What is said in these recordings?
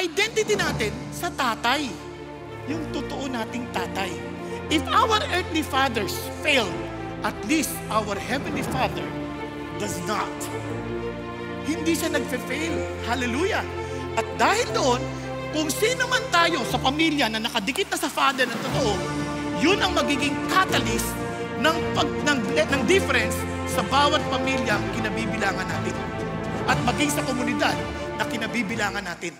identity natin sa tatay. Yung totoo nating tatay. If our earthly fathers failed, at least our heavenly Father does not. Hindi siya nagfe-fail. Hallelujah. At dahil doon, kung sino man tayo sa pamilya na nakadikit na sa Father na totoo, yun ang magiging catalyst ng difference sa bawat pamilyang kinabibilangan natin. At maging sa komunidad na kinabibilangan natin.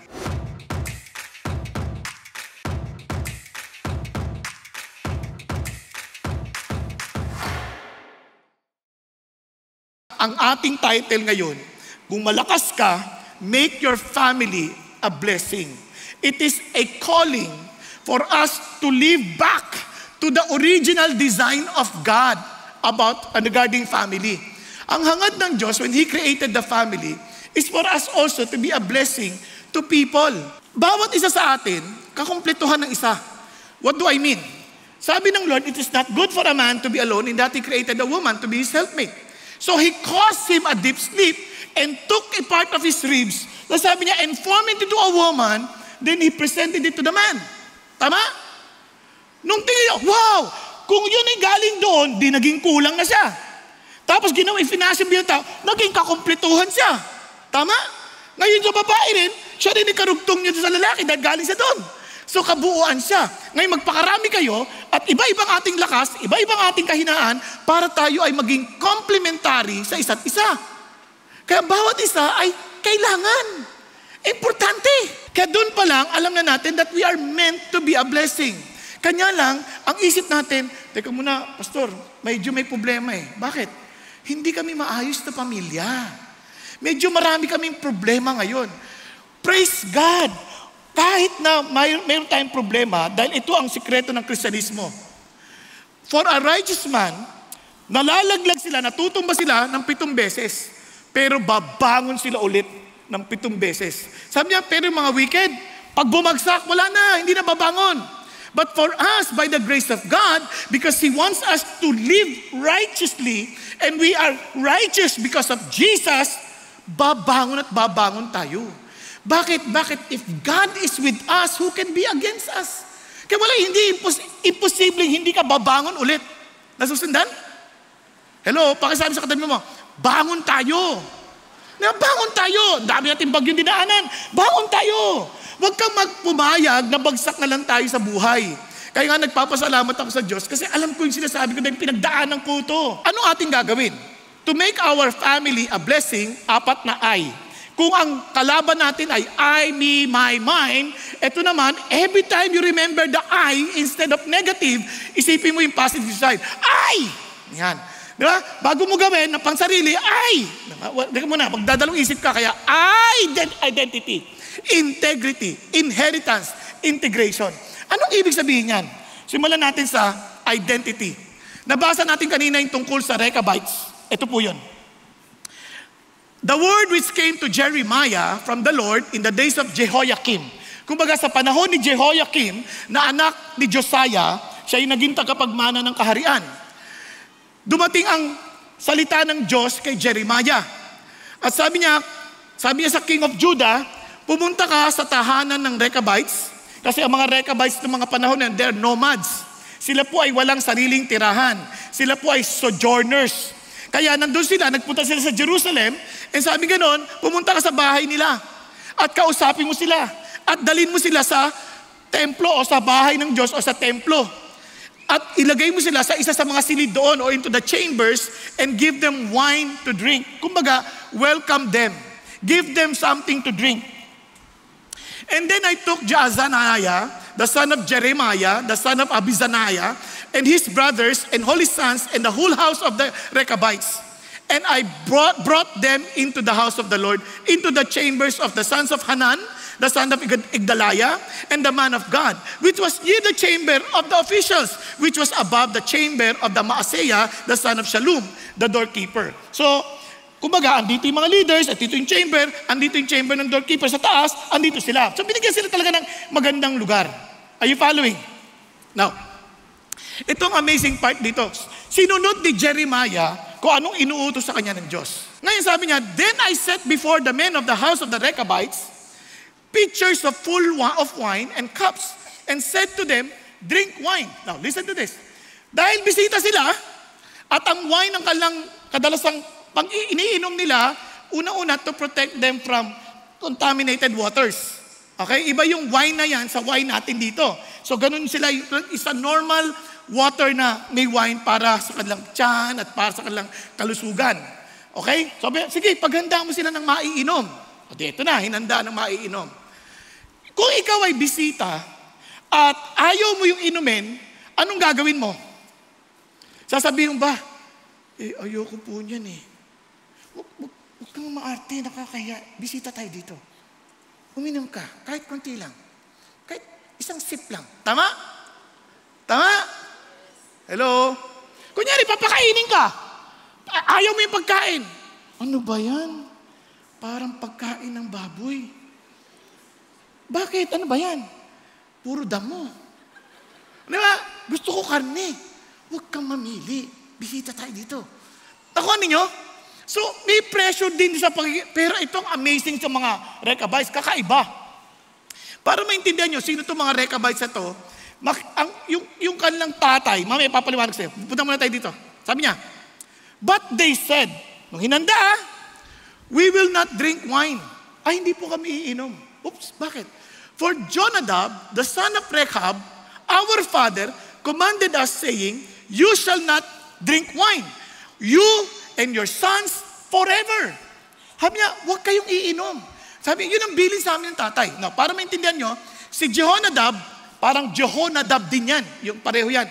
Ang ating title ngayon, kung malakas ka, make your family a blessing. It is a calling for us to live back to the original design of God regarding family. Ang hangad ng Diyos when He created the family is for us also to be a blessing to people. Bawat isa sa atin, kakumpletuhan ng isa. What do I mean? Sabi ng Lord, it is not good for a man to be alone in that He created a woman to be his helpmate. So He caused him a deep sleep and took a part of his ribs. So sabi niya, and formed it into a woman, then He presented it to the man. Tama? Nung tingin niya, wow! Kung yun ay galing doon, di naging kulang na siya. Tapos ginawa, finasib yung tao, naging kakumpletuhan siya. Tama? Ngayon sa babae rin, siya rin ikarugtong niya sa lalaki dahil galing siya doon. So kabuuan siya. Ngayon magpakarami kayo at iba-ibang ating lakas, iba-ibang ating kahinaan para tayo ay maging complementary sa isa't isa. Kaya bawat isa ay kailangan. Importante. Kaya doon pa lang, alam na natin that we are meant to be a blessing. Kanya lang, ang isip natin, teka muna, Pastor, medyo may problema eh. Bakit? Hindi kami maayos na pamilya. Medyo marami kaming problema ngayon. Praise God! Kahit na mayroon tayong problema, dahil ito ang sikreto ng Kristyanismo. For a righteous man, nalalaglag sila, natutumba sila ng 7 beses. Pero babangon sila ulit ng 7 beses. Sabi niya, pero yung mga wicked, pag bumagsak, wala na, hindi na babangon. But for us, by the grace of God, because He wants us to live righteously, and we are righteous because of Jesus, babangon at babangon tayo. Bakit? If God is with us, who can be against us? Kaya wala, imposibleng hindi ka babangon ulit. Nasusundan? Hello, pakisabi sa katabi mo, bangon tayo. Bangon tayo. Dami natin bagyong dinaanan. Bangon tayo. Huwag kang magpumayag na bagsak na lang tayo sa buhay. Kaya nga nagpapasalamat ako sa Diyos kasi alam ko yung sinasabi ko dahil pinagdaanan ko ito. Ano ating gagawin? To make our family a blessing, 4 na I. Kung ang kalaban natin ay I, me, my, mine, eto naman, every time you remember the I, instead of negative, isipin mo yung positive side. I! Yan. Diba? Bago mo gawin na pang sarili, I! Diba muna, magdadalong isip ka, kaya identity, integrity, inheritance, integration. Anong ibig sabihin yan? Simulan natin sa identity. Nabasa natin kanina yung tungkol sa Rechabites. Ito po yun. The word which came to Jeremiah from the Lord in the days of Jehoiakim. Kumbaga sa panahon ni Jehoiakim, na anak ni Josiah, siya ay naging tagapagmana ng kaharian. Dumating ang salita ng Diyos kay Jeremiah. At sabi niya sa king of Judah, pumunta ka sa tahanan ng Rechabites, kasi ang mga Rechabites ng mga panahon na they're nomads. Sila po ay walang sariling tirahan. Sila po ay sojourners. Kaya nandun sila, nagpunta sila sa Jerusalem, and sabi ganon, pumunta ka sa bahay nila. At kausapin mo sila. At dalhin mo sila sa templo o sa bahay ng Diyos o sa templo. At ilagay mo sila sa isa sa mga silid doon o into the chambers and give them wine to drink. Kumbaga, welcome them. Give them something to drink. And then I took Jaazaniah, the son of Jeremiah, the son of Abizaniah, and his brothers and holy sons and the whole house of the Rechabites. And I brought them into the house of the Lord, into the chambers of the sons of Hanan, the son of Igdaliah, and the man of God, which was near the chamber of the officials, which was above the chamber of the Maaseiah, the son of Shallum, the doorkeeper. So, kumbaga, andito yung mga leaders, at dito yung chamber ng doorkeeper sa taas, andito sila. So, binigyan sila talaga ng magandang lugar. Are you following? Now, itong amazing part dito, sinunod ni Jeremiah kung anong inuutos sa kanya ng Diyos. Ngayon sabi niya, then I set before the men of the house of the Rechabites, pitchers of full of wine and cups, and said to them, drink wine. Now, listen to this. Dahil bisita sila, at ang wine ang kadalasang iniinom nila, una-una to protect them from contaminated waters. Okay? Iba yung wine na yan sa wine natin dito. So, ganun sila, is a normal water na may wine para sa kanilang tiyan at para sa kanilang kalusugan. Okay? So, sige, paghanda mo sila ng maiinom. At ito na, hinanda ng maiinom. Kung ikaw ay bisita at ayaw mo yung inumin, anong gagawin mo? Sasabihin ba, ayoko po niyan eh. Huwag kang maarte, nakakaya. Bisita tayo dito. Uminom ka, kahit konti lang. Kahit isang sip lang. Tama? Tama? Hello? Kunyari, papakainin ka. Ayaw mo yung pagkain. Ano ba yan? Parang pagkain ng baboy. Bakit? Ano ba yan? Puro damo. Ano ba? Gusto ko karne. Huwag kang mamili. Bisita tayo dito. Nakuha ninyo? So, may pressure din sa pagiging. Pero itong amazing sa mga Rechabites, kakaiba. Para maintindihan nyo, sino itong mga Rechabites na to, yung kanilang tatay, mamaya papaliwanag sa'yo. Punta muna tayo dito. Sabi niya, but they said, nung hinanda, we will not drink wine. Ay, hindi po kami iinom. Oops, bakit? For Jonadab, the son of Rechab, our father, commanded us saying, you shall not drink wine. You and your sons forever. Sabi niya, huwag kayong iinom. Sabi, yun ang bilin sa amin ng tatay. Now, para maintindihan nyo, si Jehonadab, parang Jehonadab din yan. Yung pareho yan.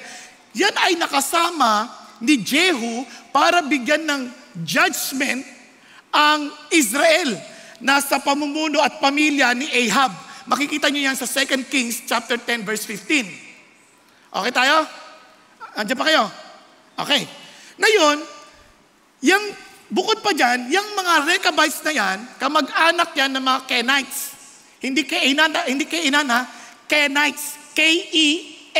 Yan ay nakasama ni Jehu para bigyan ng judgment ang Israel na sa pamumuno at pamilya ni Ahab. Makikita nyo yan sa 2 Kings chapter 10 verse 15. Okay tayo? Andiyan pa kayo? Okay. Ngayon, bukod pa dyan, yung mga Rechabites na yan, kamag-anak yan ng mga Kenites. Hindi Kainan ha, Kenites. K-E-N-I-T-E-S.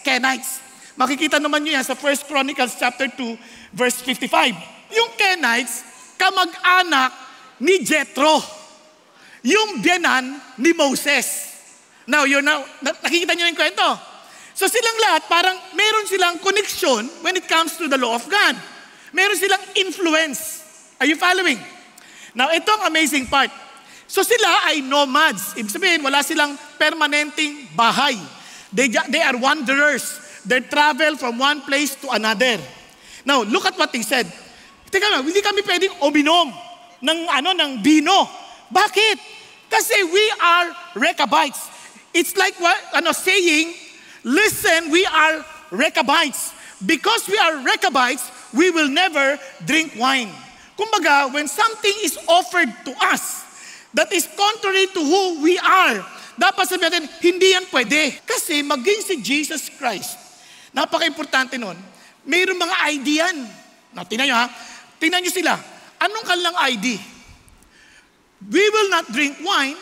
Kenites. Makikita naman nyo yan sa 1 Chronicles chapter 2, verse 55. Yung Kenites, kamag-anak ni Jethro. Yung biyanan ni Moses. Now, nakikita nyo yung kwento. So silang lahat, parang meron silang connection when it comes to the law of God. Meron silang influence. Are you following? Now, ito ang amazing part. So sila ay nomads. Ibig sabihin, wala silang permanenteng bahay. They are wanderers. They travel from one place to another. Now, look at what they said. Teka lang, hindi kami pwedeng uminom ng bino. Bakit? Kasi we are Rechabites. It's like saying, listen, we are Rechabites. Because we are Rechabites, we will never drink wine. Kumbaga, when something is offered to us that is contrary to who we are, dapat sabihin natin, hindi yan pwede. Kasi maging si Jesus Christ, napaka-importante nun, mayroong mga ID yan. Now, tingnan nyo ha. Tingnan nyo sila. Anong kanilang ID? We will not drink wine,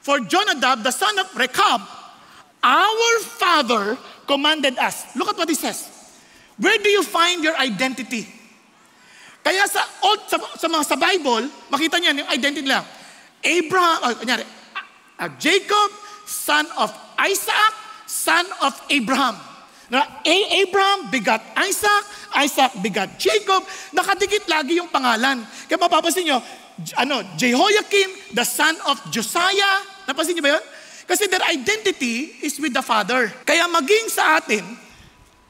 for Jonadab, the son of Rechab, our father commanded us. Look at what he says. Where do you find your identity? Kaya sa Bible, makita niyo yung identity nila. Jacob, son of Isaac, son of Abraham. Abraham begat Isaac, Isaac begat Jacob. Nakadikit lagi yung pangalan. Kaya mapapansin nyo, Jehoiakim, the son of Josiah. Napansin niyo ba yun? Kasi their identity is with the Father. Kaya maging sa atin,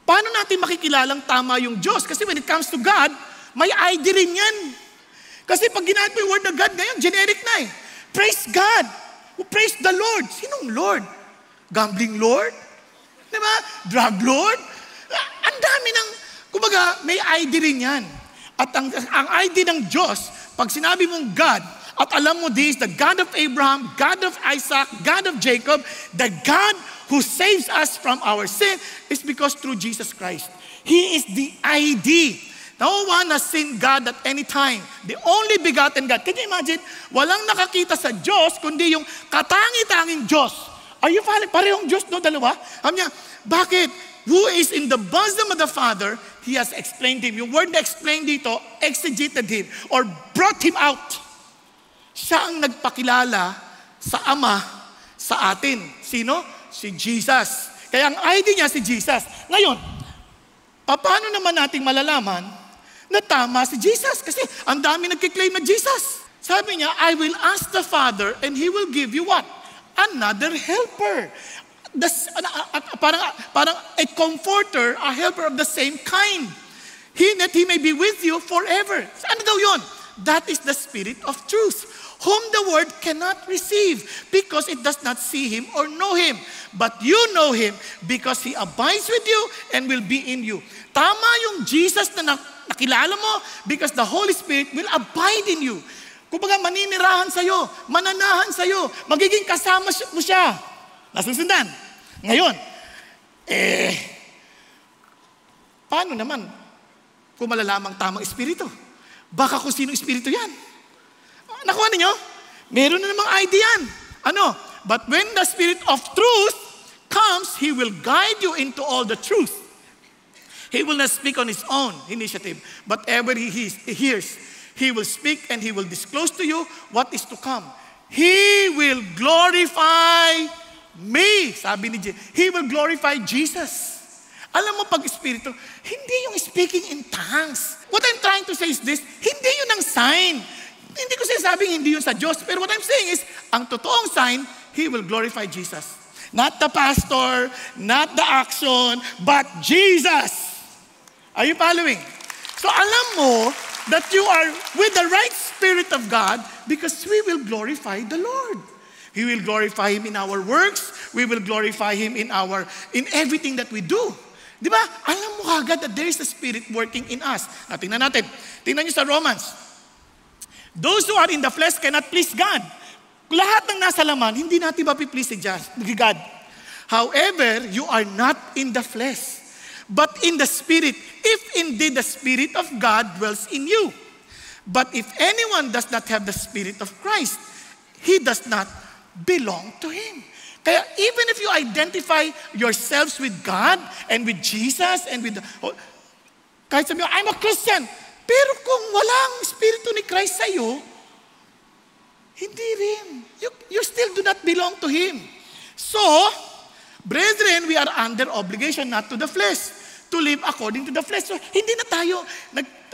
paano natin makikilalang tama yung Diyos? Kasi when it comes to God, may ID rin yan. Kasi pag ginamit mo yung word of God ngayon, generic na eh. Praise God. Praise the Lord. Sinong Lord? Gambling Lord? Diba? Drug Lord? Ang dami ng, kumbaga, may ID rin yan. At ang ID ng Diyos, pag sinabi mong God, at alam mo this, the God of Abraham, God of Isaac, God of Jacob, the God who saves us from our sin is because through Jesus Christ. He is the ID. No one has seen God at any time. The only begotten God. Can you imagine? Walang nakakita sa Diyos, kundi yung katangi-tanging Diyos. Are you following? Parehong Diyos, no? Dalawa? Sabi niya, bakit? Who is in the bosom of the Father, He has explained Him. Yung word na explained dito, exegeted Him, or brought Him out. Siya ang nagpakilala sa Ama sa atin. Sino? Si Jesus. Kaya ang ID niya si Jesus. Ngayon, paano naman nating malalaman na tama si Jesus? Kasi ang dami nagkiklaim na Jesus. Sabi niya, I will ask the Father and He will give you what? Another helper. Parang a comforter, a helper of the same kind. That He may be with you forever. Ano daw yun? That is the Spirit of truth, whom the world cannot receive because it does not see Him or know Him. But you know Him because He abides with you and will be in you. Tama yung Jesus na nakilala mo because the Holy Spirit will abide in you. Kumbaga maninirahan sa'yo, mananahan sa'yo, magiging kasama mo siya. Nasusundan? Ngayon, paano naman kung malalamang tamang espiritu? Baka kung sino espiritu yan. Nakuha ninyo? Meron na namang idea yan. Ano? But when the Spirit of truth comes, He will guide you into all the truth. He will not speak on His own initiative, but ever He hears, He will speak and He will disclose to you what is to come. He will glorify me. Sabi ni Jesus. He will glorify Jesus. Alam mo pag Espiritu, hindi yung speaking in tongues. What I'm trying to say is this, hindi yun ang sign. Hindi ko sinasabing hindi yun sa Diyos. Pero what I'm saying is, ang totoong sign, He will glorify Jesus. Not the pastor, not the action, but Jesus. Are you following? So alam mo that you are with the right Spirit of God because we will glorify the Lord. We will glorify Him in our works. We will glorify Him in everything that we do. Di ba? Alam mo agad that there is a Spirit working in us. Tingnan natin. Tingnan niyo sa Romans. Those who are in the flesh cannot please God. Lahat ng nasa laman, hindi natin mapiplease si God. However, you are not in the flesh, but in the Spirit, if indeed the Spirit of God dwells in you. But if anyone does not have the Spirit of Christ, he does not belong to Him. Kaya even if you identify yourselves with God and with Jesus and with kahit sabi mo, I'm a Christian, pero kung walang Espiritu ni Christ sa iyo, hindi rin. You still do not belong to Him. So, brethren, we are under obligation not to the flesh, to live according to the flesh. So, hindi na tayo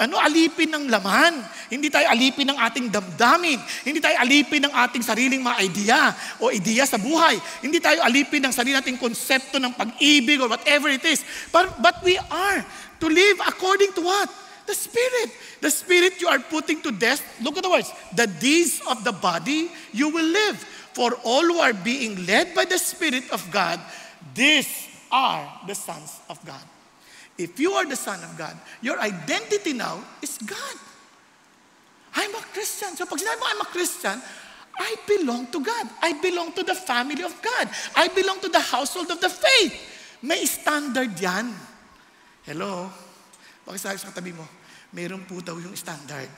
alipin ng laman. Hindi tayo alipin ng ating damdamin. Hindi tayo alipin ng ating sariling mga idea o ideya sa buhay. Hindi tayo alipin ng sarili nating konsepto ng pag-ibig or whatever it is. But we are to live according to what? The Spirit. The Spirit you are putting to death. Look at the words. The deeds of the body you will live. For all who are being led by the Spirit of God, these are the sons of God. If you are the son of God, your identity now is God. I'm a Christian. So pag sinabi mo, I'm a Christian, I belong to God. I belong to the family of God. I belong to the household of the faith. May standard yan. Hello? Pakisabi sa katabi mo, mayroon po daw yung standard.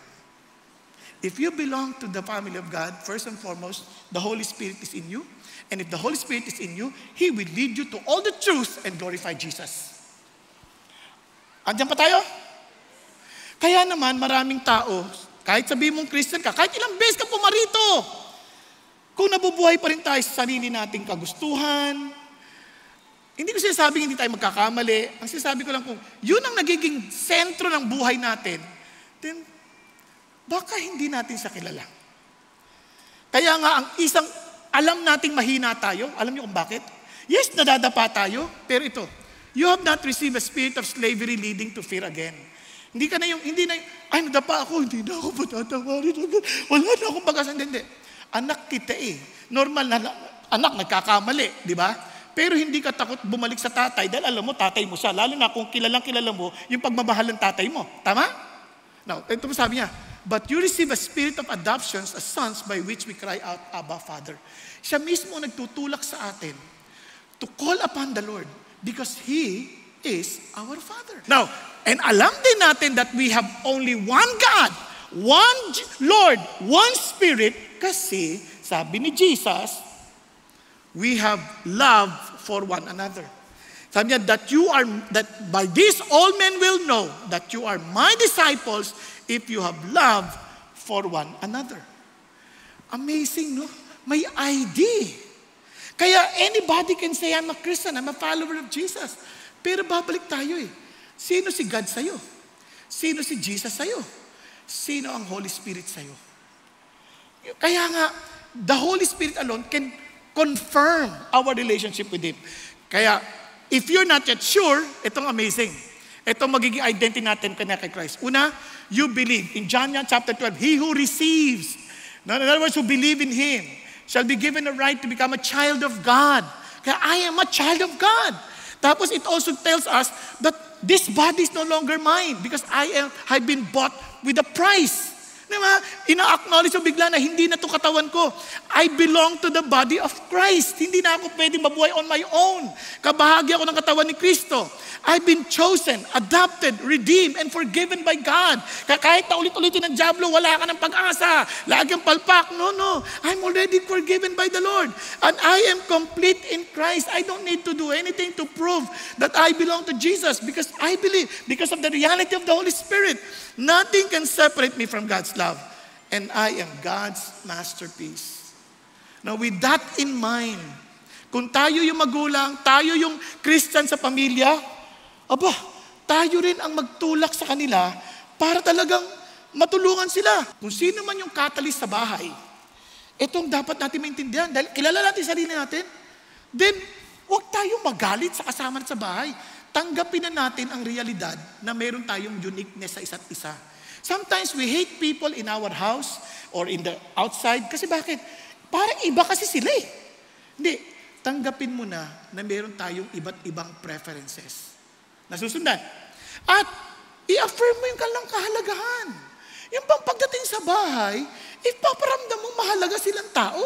If you belong to the family of God, first and foremost, the Holy Spirit is in you. And if the Holy Spirit is in you, He will lead you to all the truth and glorify Jesus. Andiyan pa tayo? Kaya naman maraming tao, kahit sabihin mong Christian ka, kahit ilang beses ka pumarito, kung nabubuhay pa rin tayo sa sarili nating kagustuhan, hindi ko sinasabing hindi tayo magkakamali. Ang sinasabi ko lang kung yun ang nagiging sentro ng buhay natin, then baka hindi natin sa kilala. Kaya nga ang isang alam nating mahina tayo, alam niyo kung bakit? Yes, nadadapa tayo, pero ito, you have not received a spirit of slavery leading to fear again. Hindi na yung, ay nadapa ako, hindi na ako patatawarin agad. Wala na akong pag-asa. Hindi. Anak kita eh. Normal na anak, nagkakamali, di ba? Pero hindi ka takot bumalik sa tatay dahil alam mo, tatay mo siya. Lalo na kung kilala mo yung pagmamahal ng tatay mo. Tama? Now, ito mo sabi niya, but you receive a spirit of adoptions as sons by which we cry out, Abba, Father. Siya mismo nagtutulak sa atin to call upon the Lord because He is our Father. Now, and alam din natin that we have only one God, one Lord, one Spirit kasi, sabi ni Jesus, we have love for one another. Sabi niya, that by this all men will know that you are my disciples if you have love for one another. Amazing, no? May ID. Kaya anybody can say, I'm a Christian, I'm a follower of Jesus. Pero babalik tayo eh. Sino si God sa'yo? Sino si Jesus sa'yo? Sino ang Holy Spirit sa'yo? Kaya nga, the Holy Spirit alone can confirm our relationship with Him. Kaya, if you're not yet sure, itong amazing. Itong magiging identity natin kay Christ. Una, you believe. In John chapter 12, he who receives, in other words, who believe in Him, shall be given a right to become a child of God. Kaya I am a child of God. Tapos it also tells us that this body is no longer mine because I've been bought with a price. Diba? Ina-acknowledge mo bigla na hindi na ito katawan ko. I belong to the body of Christ. Hindi na ako pwedeng mabuhay on my own. Kabahagi ako ng katawan ni Kristo. I've been chosen, adopted, redeemed, and forgiven by God. Kahit na ulit-ulitin ng diablo, wala ka ng pag-asa. Lagi ang palpak. No. I'm already forgiven by the Lord. And I am complete in Christ. I don't need to do anything to prove that I belong to Jesus because I believe, because of the reality of the Holy Spirit, nothing can separate me from God's love. And I am God's masterpiece. Now with that in mind, kung tayo yung magulang, tayo yung Christian sa pamilya, tayo rin ang magtulak sa kanila para talagang matulungan sila. Kung sino man yung catalyst sa bahay, itong dapat natin maintindihan. Dahil kilala natin sarili natin, then huwag tayong magalit sa kasama sa bahay. Tanggapin na natin ang realidad na meron tayong uniqueness sa isa't isa. Sometimes we hate people in our house or in the outside. Kasi bakit? Parang iba kasi sila eh. Hindi. Tanggapin mo na meron tayong iba't ibang preferences. Nasusundan. At i-affirm mo yung kanilang kahalagahan. Yung bang pagdating sa bahay, ipaparamdam mo mahalaga silang tao.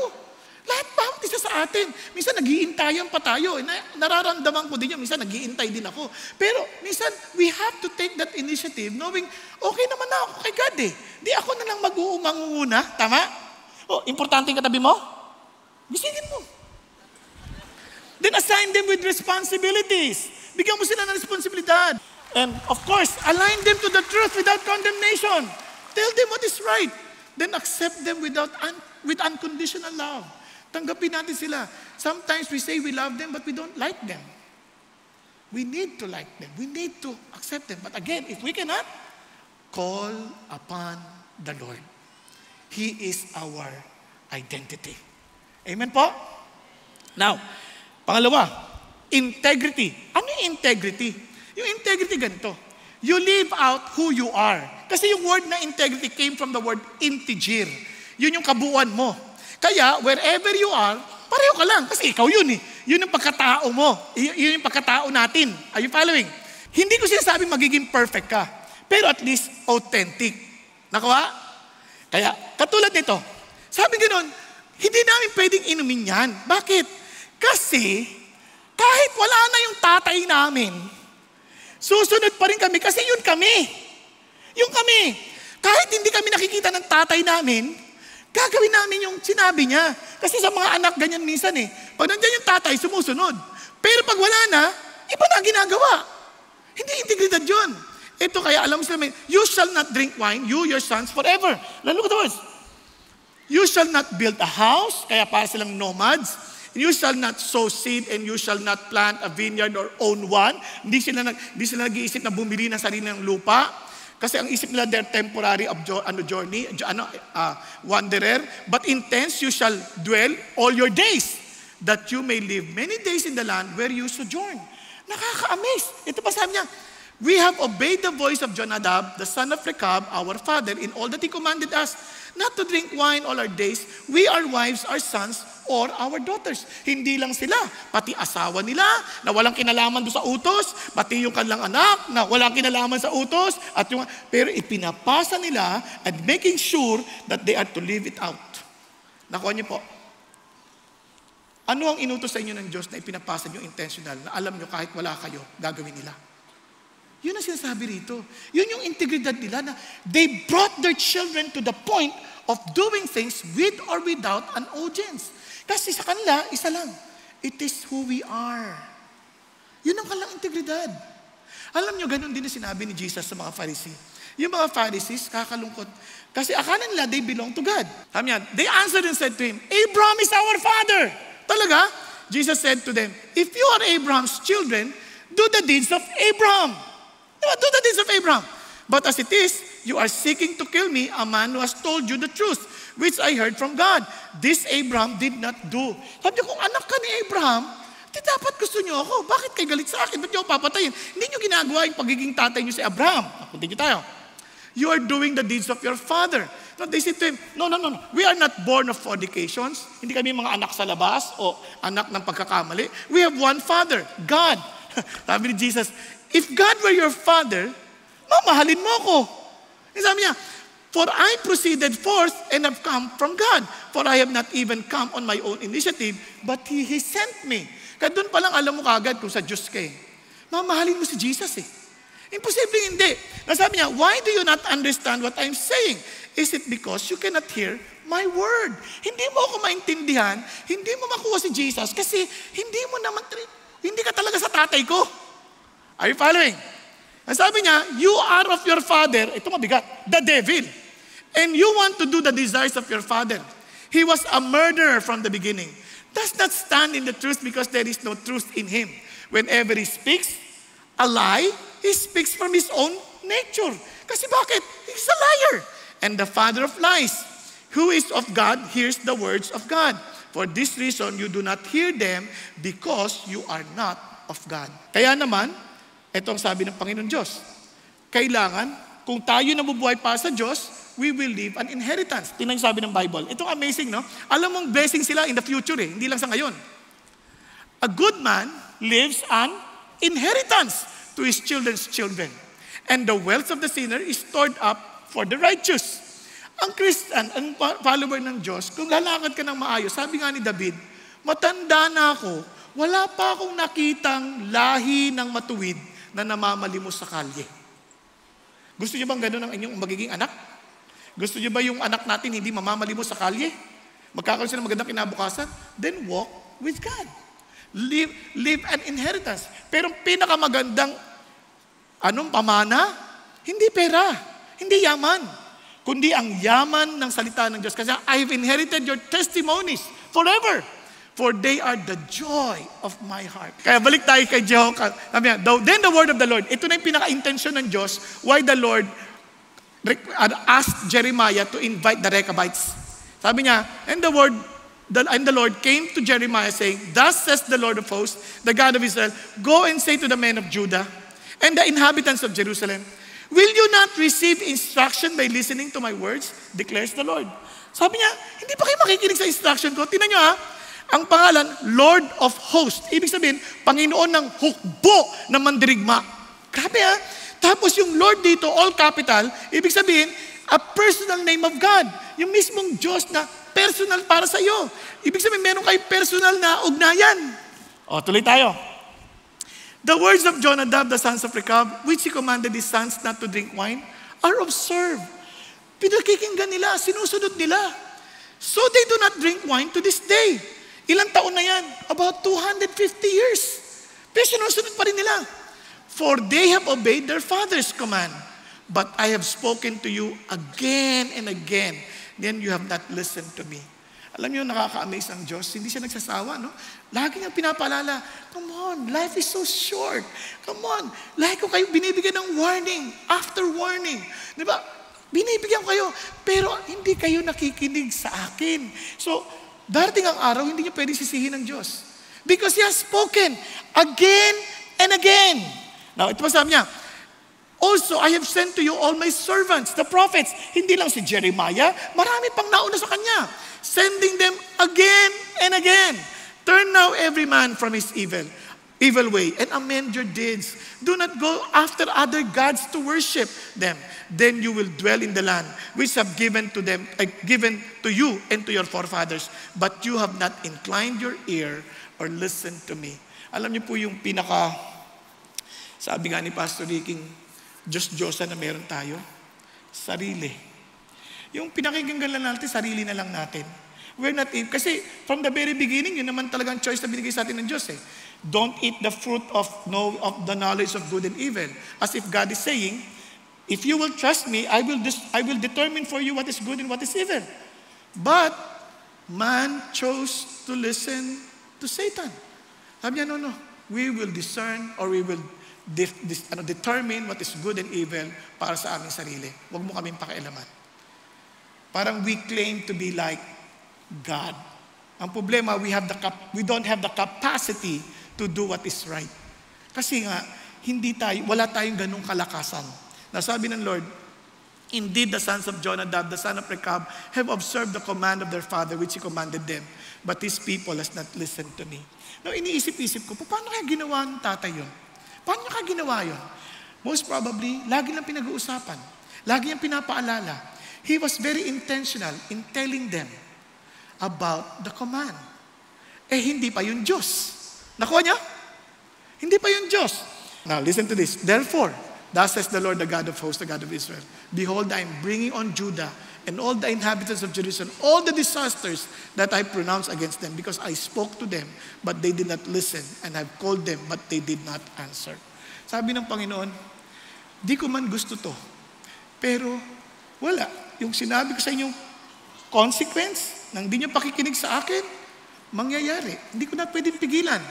Lahat bawat isa sa atin. Minsan nag-iintayan pa tayo. Nararamdaman ko din yun. Minsan nag-iintay din ako. Pero minsan, we have to take that initiative knowing, okay naman na ako kay God eh. Di ako na lang mag-uumanguna. Tama? Importante yung katabi mo? Gisingin mo. Then assign them with responsibilities. Bigyan mo sila ng responsibilidad. And of course, align them to the truth without condemnation. Tell them what is right. Then accept them with unconditional love. Tanggapin natin sila. Sometimes we say we love them, but we don't like them. We need to like them. We need to accept them. But again, if we cannot, call upon the Lord. He is our identity. Amen po? Now, pangalawa, integrity. Ano yung integrity? Yung integrity ganito. You live out who you are. Kasi yung word na integrity came from the word integer. Yun yung kabuuan mo. Kaya, wherever you are, pareho ka lang. Kasi ikaw yun eh. Yun yung pagkatao mo. Yun yung pagkatao natin. Are you following? Hindi ko sinasabing magiging perfect ka. Pero at least authentic. Nakuha? Kaya, katulad nito. Sabi ganoon, hindi namin pwedeng inumin yan. Bakit? Kasi, kahit wala na yung tatay namin, susunod pa rin kami kasi yun kami. Yung kami. Kahit hindi kami nakikita ng tatay namin, gagawin namin yung sinabi niya. Kasi sa mga anak, ganyan minsan eh. Pag nandiyan yung tatay, sumusunod. Pero pag wala na, iba na ginagawa. Hindi integridad yun. Ito kaya alam mo sila, you shall not drink wine, you, your sons, forever. Look at the words. You shall not build a house, kaya para silang nomads. You shall not sow seed and you shall not plant a vineyard or own one. Hindi sila nag-iisip na bumili ng sarili ng lupa. Kasi ang isip nila, they're temporary journey, wanderer. But intends you shall dwell all your days, that you may live many days in the land where you sojourn. Nakaka-amaze. Ito pa sabi niya, we have obeyed the voice of Jonadab, the son of Rechab, our father, in all that he commanded us, not to drink wine all our days, we, our wives, our sons, or our daughters. Hindi lang sila, pati asawa nila na walang kinalaman doon sa utos, pati yung kanilang anak na walang kinalaman sa utos, pero ipinapasa nila and making sure that they are to live it out. Nakuha niyo po. Ano ang inutos sa inyo ng Diyos na ipinapasa niyo intentional, na alam niyo kahit wala kayo, gagawin nila? Yun ang sinasabi rito. Yun yung integridad nila na they brought their children to the point of doing things with or without an audience. Kasi sa kanila, isa lang. It is who we are. Yun ang kanilang integridad. Alam nyo, ganun din na sinabi ni Jesus sa mga Pharisee. Yung mga Pharisees, kakalungkot, Kasi akala nila they belong to God. Sabi niya, they answered and said to him, Abraham is our father. Talaga? Jesus said to them, if you are Abraham's children, do the deeds of Abraham. Diba? Do the deeds of Abraham. But as it is, you are seeking to kill me, a man who has told you the truth, which I heard from God. This Abraham did not do. Sabi niya, kung anak ka ni Abraham, di dapat gusto niyo ako. Bakit kayo galit sa akin? Ba't niyo ako papatayin? Hindi niyo ginagawa yung pagiging tatay niyo si Abraham. Continue tayo. You are doing the deeds of your father. No, they said to him, no. We are not born of fornications. Hindi kami mga anak sa labas o anak ng pagkakamali. We have one father, God. Sabi ni Jesus, if God were your father, mamahalin mo ako. Sabi niya, for I proceeded forth and have come from God. For I have not even come on my own initiative, but He sent me. Kaya doon palang alam mo kagad kung sa Diyos ka eh. Mamahalin mo si Jesus eh. Imposible hindi. Sabi niya, why do you not understand what I'm saying? Is it because you cannot hear my word? Hindi mo ako maintindihan, hindi mo makuha si Jesus kasi hindi ka talaga sa tatay ko. Are you following? Sabi niya, you are of your father, ito mabigat, the devil. And you want to do the desires of your father. He was a murderer from the beginning. Does not stand in the truth because there is no truth in him. Whenever he speaks a lie, he speaks from his own nature. Kasi bakit? He's a liar. And the father of lies, who is of God, hears the words of God. For this reason, you do not hear them because you are not of God. Kaya naman, ito ang sabi ng Panginoon Diyos. Kailangan, kung tayo nabubuhay para sa Diyos, we will leave an inheritance. Tingnan yung sabi ng Bible. Ito amazing, no? Alam mong blessing sila in the future eh, hindi lang sa ngayon. A good man leaves an inheritance to his children's children. And the wealth of the sinner is stored up for the righteous. Ang Christian, ang follower ng Diyos, kung lalakad ka ng maayos, sabi nga ni David, matanda na ako, wala pa akong nakitang lahi ng matuwid na namamalimos sa kalye. Gusto niyo bang gano'n ang inyong magiging anak? Gusto niyo ba yung anak natin hindi mamamalimos sa kalye? Magkakaroon sila ng magandang kinabukasan? Then walk with God. Live an inheritance. Pero pinakamagandang pamana? Hindi pera, hindi yaman, kundi ang yaman ng salita ng Diyos. Kasi I have inherited your testimonies forever, for they are the joy of my heart. Kaya balik tayo kay Jehoshaphat. Then the word of the Lord. Ito na yung pinaka-intention ng Diyos why the Lord asked Jeremiah to invite the Rechabites. Sabi niya, and the Lord came to Jeremiah saying, thus says the Lord of hosts, the God of Israel, go and say to the men of Judah and the inhabitants of Jerusalem, will you not receive instruction by listening to my words? Declares the Lord. Sabi niya, hindi pa kayo makikinig sa instruction ko. Tingnan niyo ang pangalan, Lord of hosts. Ibig sabihin, Panginoon ng hukbo na mandirigma. Grabe Tapos yung Lord dito, all capital, ibig sabihin, a personal name of God. Yung mismong Diyos na personal para sa iyo. Ibig sabihin, meron kayo personal na ugnayan. Tuloy tayo. The words of Jonadab, the sons of Rechab, which he commanded his sons not to drink wine, are observed. Pinakikinggan nila, sinusunod nila. So they do not drink wine to this day. Ilang taon na yan? About 250 years. Pero sinusunod pa rin nila. For they have obeyed their father's command. But I have spoken to you again and again. Then you have not listened to me. Alam niyo, nakaka-amaze ang Diyos. Hindi siya nagsasawa, no? Lagi niyang pinapaalala, come on, life is so short. Come on, lagi ko kayo binibigyan ng warning, after warning. Di ba? Binibigyan ko kayo, pero hindi kayo nakikinig sa akin. So, darating ang araw, hindi niyo pwede sisihin ng Diyos. Because He has spoken again and again. Now, ito pa sabi niya, also, I have sent to you all my servants, the prophets. Hindi lang si Jeremiah, marami pang nauna sa kanya. Sending them again and again. Turn now every man from his evil way, and amend your deeds. Do not go after other gods to worship them. Then you will dwell in the land which have given to you and to your forefathers. But you have not inclined your ear or listened to me. Alam niyo po yung sabi nga ni Pastor Riking, Diyos-Diyosan na meron tayo, sarili. Yung pinakikinggan lang natin, sarili na lang natin. We're not kasi from the very beginning, yun naman talagang choice na binigay sa atin ng Diyos eh. Don't eat the fruit of the knowledge of good and evil. As if God is saying, If you will trust me, I will determine for you what is good and what is evil. But man chose to listen to Satan. Sabi niya, no. We will discern or we will determine what is good and evil para sa aming sarili. Huwag mo kaming pakialaman. Parang we claim to be like God. Ang problema, we don't have the capacity to do what is right. Kasi nga, wala tayong ganung kalakasan. Nasabi ng Lord, indeed, the sons of Jonadab, the son of Rechab, have observed the command of their father, which he commanded them. But his people has not listened to me. Now, iniisip-isip ko, paano kaya ginawa ng tatay yun? Paano niya kaya ginawa yun? Most probably, lagi lang pinag-uusapan. Lagi niyang pinapaalala. He was very intentional in telling them about the command. Hindi pa yun Diyos. Nakuha niya? Hindi pa yun Diyos. Now, listen to this. Therefore, thus says the Lord, the God of hosts, the God of Israel, behold, I am bringing on Judah and all the inhabitants of Jerusalem, all the disasters that I pronounced against them, because I spoke to them, but they did not listen, and I've called them, but they did not answer. Sabi ng Panginoon, di ko man gusto to, pero wala. Yung sinabi ko sa inyo, consequence, nang di nyo pakikinig sa akin, mangyayari. Hindi ko na pwedeng pigilan,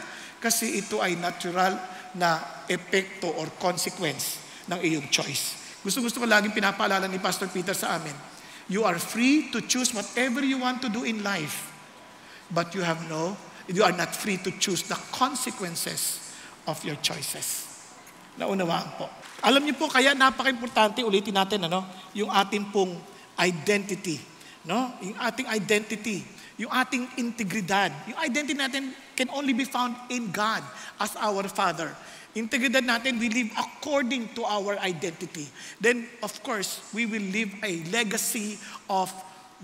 kasi ito ay natural na epekto or consequence ng iyong choice. Gusto ko laging pinapaalala ni Pastor Peter sa amin, you are free to choose whatever you want to do in life, but you are not free to choose the consequences of your choices. Naunawaan po. Alam niyo po, kaya napaka-importante, ulitin natin, yung ating pong identity. Yung ating identity, yung ating integridad. Yung identity natin can only be found in God as our Father. Integridad natin, we live according to our identity. Then, of course, we will live a legacy of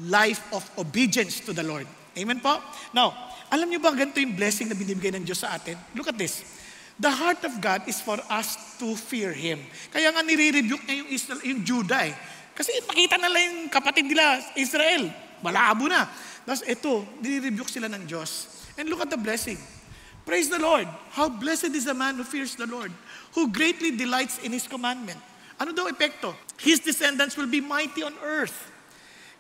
life of obedience to the Lord. Amen po? Now, alam niyo ba ganito yung blessing na binibigay ng Diyos sa atin? Look at this. The heart of God is for us to fear Him. Kaya nga nire-rebuke niya yung Judah eh. Kasi makita na lang yung kapatid nila, Israel. Malabo na. Tapos ito, nire-rebuke sila ng Diyos. And look at the blessing. Praise the Lord. How blessed is the man who fears the Lord, who greatly delights in His commandment. Ano daw epekto? His descendants will be mighty on earth.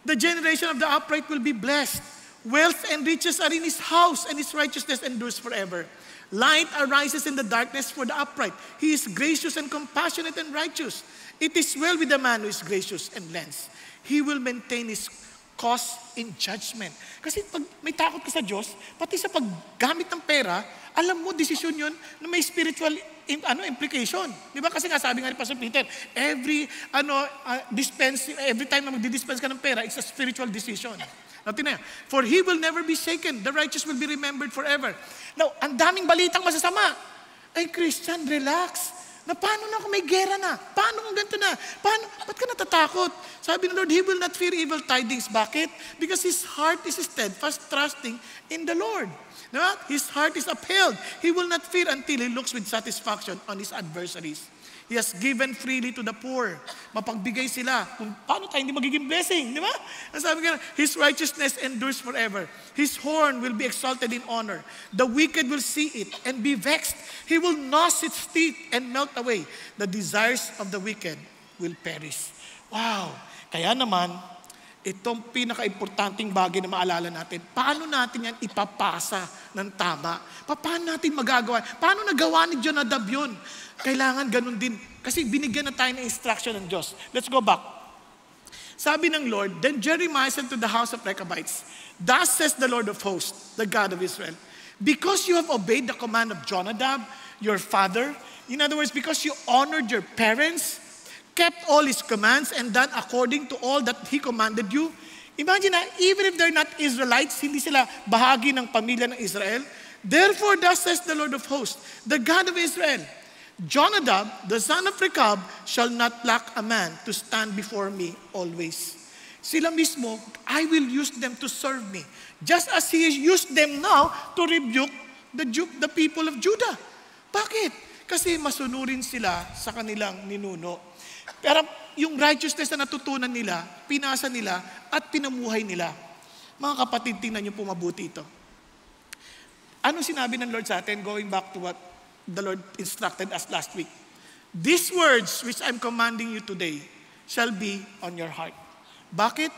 The generation of the upright will be blessed. Wealth and riches are in His house, and His righteousness endures forever. Light arises in the darkness for the upright. He is gracious and compassionate and righteous. It is well with the man who is gracious and lends. He will maintain his cause in judgment. Kasi pag may takot ka sa Diyos, pati sa paggamit ng pera, alam mo, desisyon yun na may spiritual implication. Di ba? Kasi nga sabi nga ni Pastor Peter, every time na magdi-dispense ka ng pera, it's a spiritual decision. Natin na, for he will never be shaken. The righteous will be remembered forever. Now, ang daming balitang masasama. Ay, Christian, relax. Na paano na kung may gera na? Paano kung ganito na? Ba't ka natatakot? Sabi ng Lord, He will not fear evil tidings. Bakit? Because his heart is steadfast, trusting in the Lord. Diba? His heart is upheld. He will not fear until he looks with satisfaction on his adversaries. He has given freely to the poor. Mapagbigay sila. Kung paano tayo hindi magiging blessing, di ba? Ang sabi nga, His righteousness endures forever. His horn will be exalted in honor. The wicked will see it and be vexed. He will gnash its teeth and melt away. The desires of the wicked will perish. Wow! Kaya naman, itong pinaka-importanting bagay na maalala natin, paano natin yan ipapasa ng tama? Paano natin magagawa? Paano nagawa ni Jonadab yun? Kailangan ganun din. Kasi binigyan na tayo ng instruction ng Diyos. Let's go back. Sabi ng Lord, then Jeremiah said to the house of Rechabites, thus says the Lord of hosts, the God of Israel, because you have obeyed the command of Jonadab, your father, in other words, because you honored your parents, kept all his commands, and done according to all that he commanded you. Imagine na, even if they're not Israelites, hindi sila bahagi ng pamilya ng Israel. Therefore, thus says the Lord of hosts, the God of Israel, Jonadab, the son of Rechab, shall not lack a man to stand before me always. Sila mismo, I will use them to serve me. Just as He used them now to rebuke the people of Judah. Bakit? Kasi masunurin sila sa kanilang ninuno. Pero yung righteousness na natutunan nila, pinasa nila, at pinamuhay nila. Mga kapatid, tingnan niyo po mabuti ito. Anong sinabi ng Lord sa atin, going back to what the Lord instructed us last week? These words which I'm commanding you today shall be on your heart. Bakit?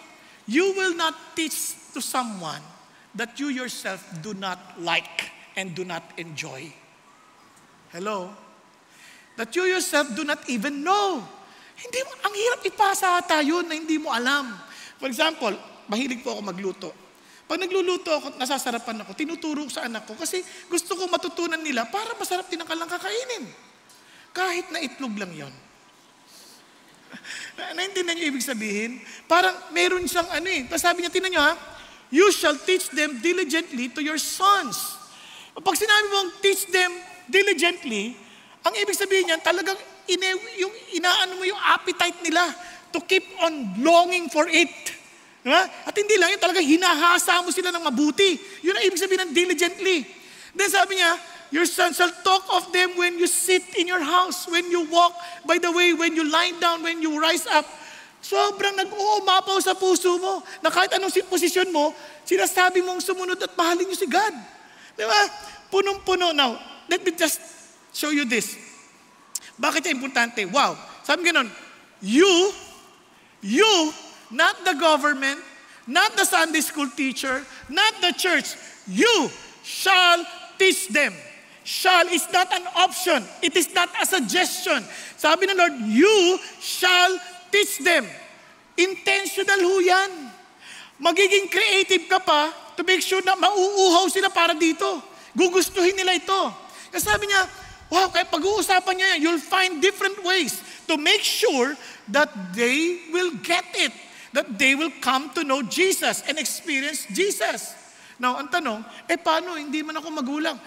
You will not teach to someone that you yourself do not like and do not enjoy. Hello? That you yourself do not even know. Hindi mo, ang hirap ipasa ata yun na hindi mo alam. For example, mahilig po ako magluto. Pag nagluluto ako, nasasarapan ako, tinuturo ko sa anak ko kasi gusto ko matutunan nila para masarap din ang kalang kakainin. Kahit na itlog lang yon. Naintindihan niyo ibig sabihin? Parang meron siyang sabi niya, tinan niyo ha, you shall teach them diligently to your sons. Pag sinabi mong teach them diligently, ang ibig sabihin niyan, talagang inaano mo yung appetite nila to keep on longing for it. Diba? At hindi lang yun, talagang hinahasa mo sila ng mabuti. Yun ang ibig sabihin ng diligently. Then sabi niya, your son shall talk of them when you sit in your house, when you walk, by the way, when you lie down, when you rise up. Sobrang nag-uumapaw sa puso mo na kahit anong posisyon mo, sinasabi mong sumunod at mahalin niyo si God. Diba? Punong-puno. Now, let me just show you this. Bakit yung importante? Wow. Sabi ganon, you, not the government, not the Sunday school teacher, not the church, you shall teach them. Shall is not an option. It is not a suggestion. Sabi ng Lord, you shall teach them. Intentional ho yan. Magiging creative ka pa to make sure na mauuhaw sila para dito. Gugustuhin nila ito. Kasi sabi niya, wow, kaya pag-uusapan niya yan, you'll find different ways to make sure that they will get it. That they will come to know Jesus and experience Jesus. Now, ang tanong, paano? Hindi man ako magulang.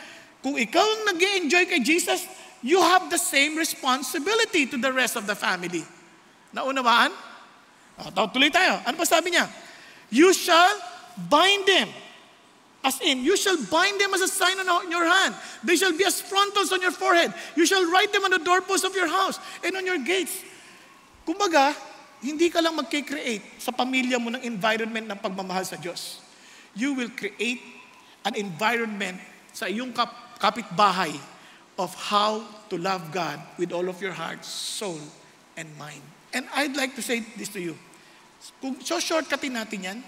Kung ikaw ang nag-i-enjoy kay Jesus, you have the same responsibility to the rest of the family. Naunawaan? Tuloy tayo. Ano pa sabi niya? You shall bind them. As in, you shall bind them as a sign on your hand. They shall be as frontals on your forehead. You shall write them on the doorposts of your house and on your gates. Kumbaga, hindi ka lang mag-create sa pamilya mo ng environment ng pagmamahal sa Diyos. You will create an environment sa iyong kapitbahay of how to love God with all of your heart, soul, and mind. And I'd like to say this to you. Kung shortcutin natin yan,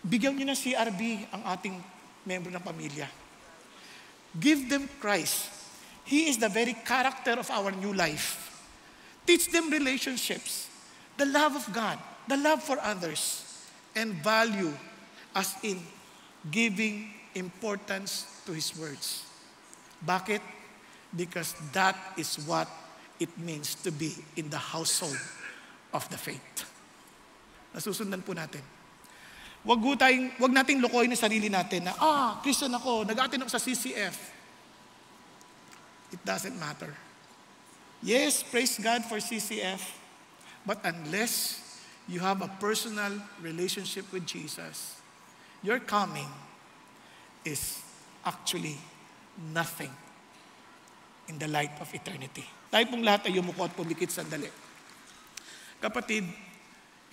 bigyan niyo ng CRB ang ating membro ng pamilya. Give them Christ. He is the very character of our new life. Teach them relationships, the love of God, the love for others, and value as in giving importance to His words. Bakit? Because that is what it means to be in the household of the faith. Nasusundan po natin. Wag nating lokohin ang sarili natin na, Christian ako, nag-attend ako sa CCF. It doesn't matter. Yes, praise God for CCF. But unless you have a personal relationship with Jesus, your coming is actually nothing in the light of eternity. Tayo pong lahat ay yumuko at pumikit sandali. Kapatid,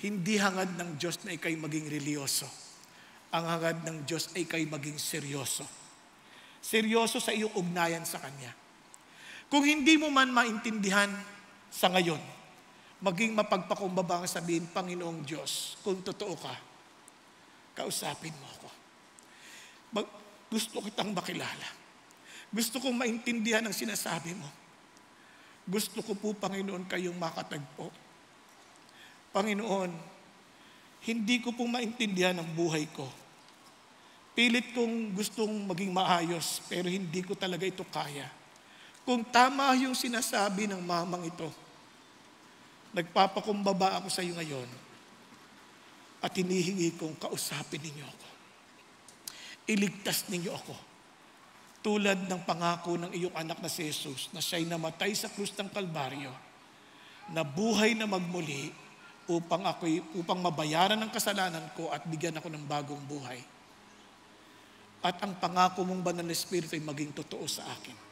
hindi hangad ng Diyos na ikay maging reliyoso. Ang hangad ng Diyos ay ikay maging seryoso. Seryoso sa iyong ugnayan sa Kanya. Kung hindi mo man maintindihan sa ngayon, maging mapagpakumbaba ang sabihin, Panginoong Diyos, kung totoo ka, kausapin mo ako. Gusto kitang makilala. Gusto kong maintindihan ang sinasabi mo. Gusto ko po, Panginoon, kayong makatagpo. Panginoon, hindi ko po maintindihan ang buhay ko. Pilit kong gustong maging maayos, pero hindi ko talaga ito kaya. Kung tama yung sinasabi ng mamang ito, nagpapakumbaba ako sa iyo ngayon at hinihingi kong kausapin ninyo ako. Iligtas ninyo ako. Tulad ng pangako ng iyong anak na si Jesus na siya'y namatay sa krus ng Kalbaryo, na buhay na magmuli upang mabayaran ang kasalanan ko at bigyan ako ng bagong buhay. At ang pangako mong banal na Espiritu ay maging totoo sa akin.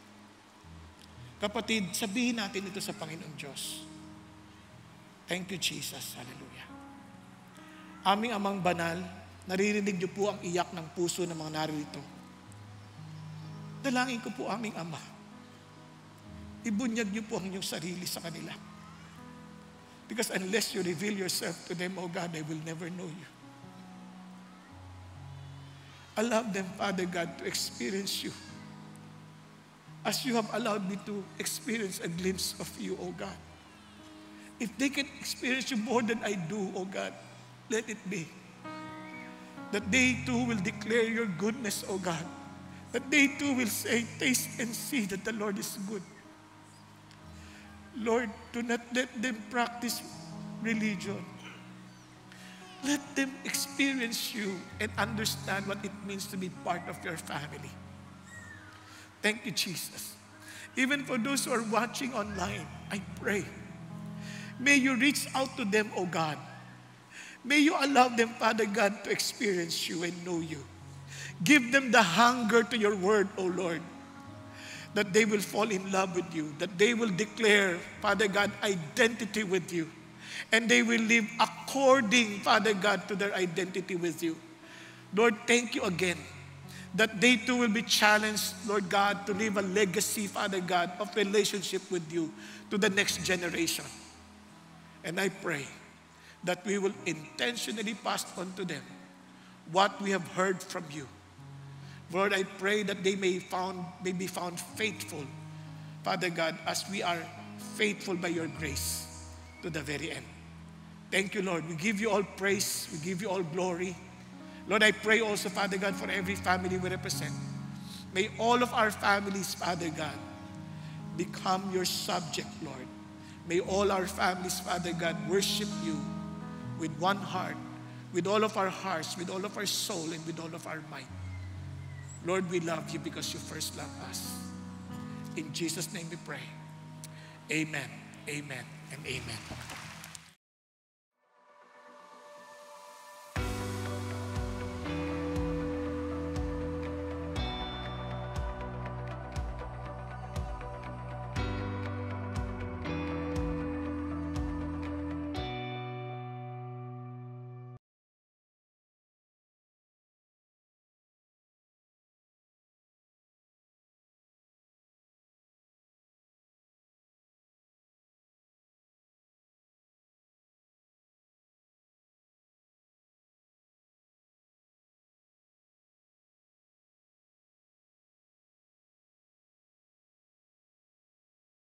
Kapatid, sabihin natin ito sa Panginoong Diyos. Thank you, Jesus. Hallelujah. Aming Amang Banal, naririnig niyo po ang iyak ng puso ng mga narito. Dalangin ko po, aming Ama. Ibunyag niyo po ang inyong sarili sa kanila. Because unless you reveal yourself to them, oh God, they will never know you. Allow them, Father God, to experience you as you have allowed me to experience a glimpse of you, oh God. If they can experience you more than I do, oh God, let it be. That they too will declare your goodness, oh God. That they too will say, taste and see that the Lord is good. Lord, do not let them practice religion. Let them experience you and understand what it means to be part of your family. Thank you, Jesus. Even for those who are watching online, I pray, may you reach out to them, O God. May you allow them, Father God, to experience you and know you. Give them the hunger to your word, O Lord, that they will fall in love with you, that they will declare, Father God, identity with you, and they will live according, Father God, to their identity with you. Lord, thank you again that they too will be challenged, Lord God, to leave a legacy, Father God, of relationship with you to the next generation. And I pray that we will intentionally pass on to them what we have heard from you. Lord, I pray that they may be found faithful, Father God, as we are faithful by your grace to the very end. Thank you, Lord. We give you all praise. We give you all glory. Lord, I pray also, Father God, for every family we represent. May all of our families, Father God, become your subject, Lord. May all our families, Father God, worship you with one heart, with all of our hearts, with all of our soul, and with all of our might. Lord, we love you because you first loved us. In Jesus' name we pray. Amen, amen, and amen.